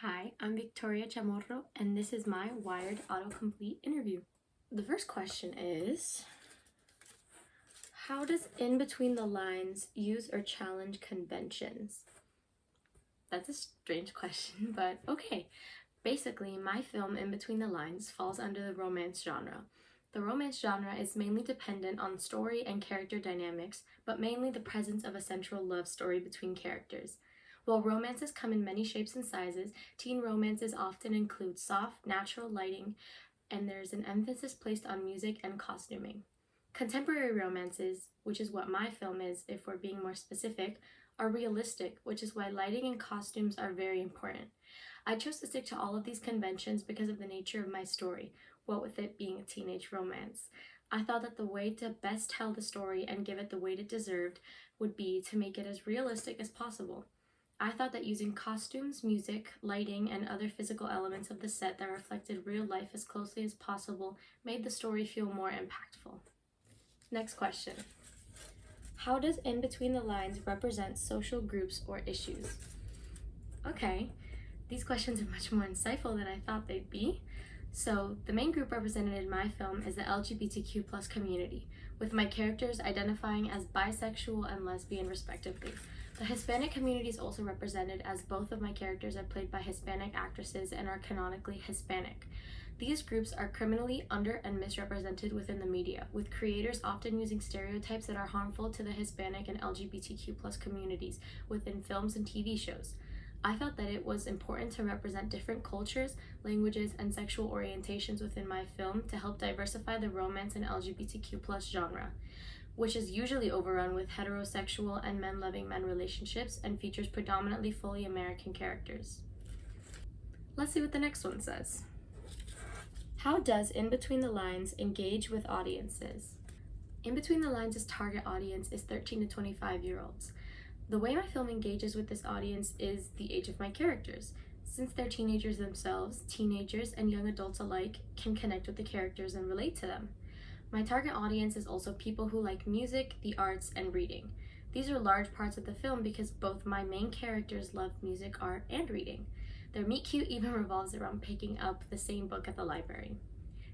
Hi, I'm Victoria Chamorro, and this is my Wired Autocomplete interview. The first question is, how does In Between the Lines use or challenge conventions? That's a strange question, but okay. Basically, my film In Between the Lines falls under the romance genre. The romance genre is mainly dependent on story and character dynamics, but mainly the presence of a central love story between characters. While romances come in many shapes and sizes, teen romances often include soft, natural lighting, and there's an emphasis placed on music and costuming. Contemporary romances, which is what my film is if we're being more specific, are realistic, which is why lighting and costumes are very important. I chose to stick to all of these conventions because of the nature of my story, what with it being a teenage romance. I thought that the way to best tell the story and give it the weight it deserved would be to make it as realistic as possible. I thought that using costumes, music, lighting, and other physical elements of the set that reflected real life as closely as possible made the story feel more impactful. Next question. How does In Between the Lines represent social groups or issues? Okay, these questions are much more insightful than I thought they'd be. So, the main group represented in my film is the LGBTQ plus community, with my characters identifying as bisexual and lesbian respectively. The Hispanic community is also represented, as both of my characters are played by Hispanic actresses and are canonically Hispanic. These groups are criminally under and misrepresented within the media, with creators often using stereotypes that are harmful to the Hispanic and LGBTQ plus communities within films and TV shows. I felt that it was important to represent different cultures, languages, and sexual orientations within my film to help diversify the romance and LGBTQ plus genre, which is usually overrun with heterosexual and men-loving men relationships and features predominantly fully American characters. Let's see what the next one says. How does In Between the Lines engage with audiences? In Between the Lines' target audience is 13 to 25-year-olds. The way my film engages with this audience is the age of my characters. Since they're teenagers themselves, teenagers and young adults alike can connect with the characters and relate to them. My target audience is also people who like music, the arts, and reading. These are large parts of the film because both my main characters love music, art, and reading. Their meet cute even revolves around picking up the same book at the library.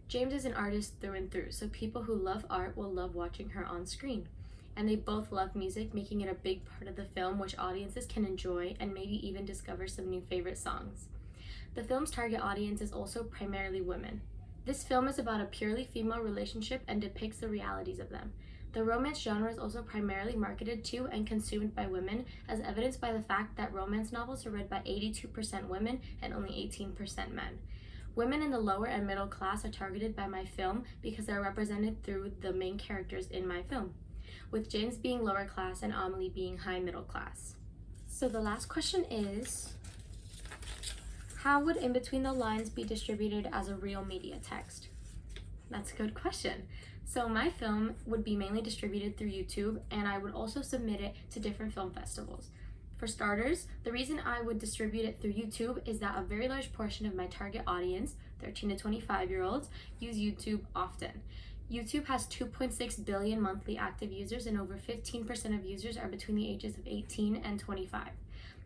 James is an artist through and through, so people who love art will love watching her on screen. And they both love music, making it a big part of the film which audiences can enjoy and maybe even discover some new favorite songs. The film's target audience is also primarily women. This film is about a purely female relationship and depicts the realities of them. The romance genre is also primarily marketed to and consumed by women, as evidenced by the fact that romance novels are read by 82% women and only 18% men. Women in the lower and middle class are targeted by my film because they're represented through the main characters in my film, with James being lower class and Amelie being high middle class. So the last question is, how would In Between the Lines be distributed as a real media text? That's a good question. So my film would be mainly distributed through YouTube, and I would also submit it to different film festivals. For starters, the reason I would distribute it through YouTube is that a very large portion of my target audience, 13 to 25-year-olds, use YouTube often. YouTube has 2.6 billion monthly active users, and over 15% of users are between the ages of 18 and 25.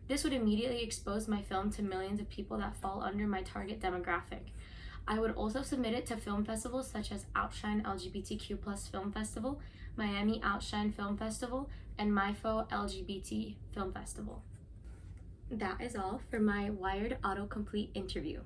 This would immediately expose my film to millions of people that fall under my target demographic. I would also submit it to film festivals such as Outshine LGBTQ Plus Film Festival, Miami Outshine Film Festival, and MyFo LGBT Film Festival. That is all for my Wired Autocomplete interview.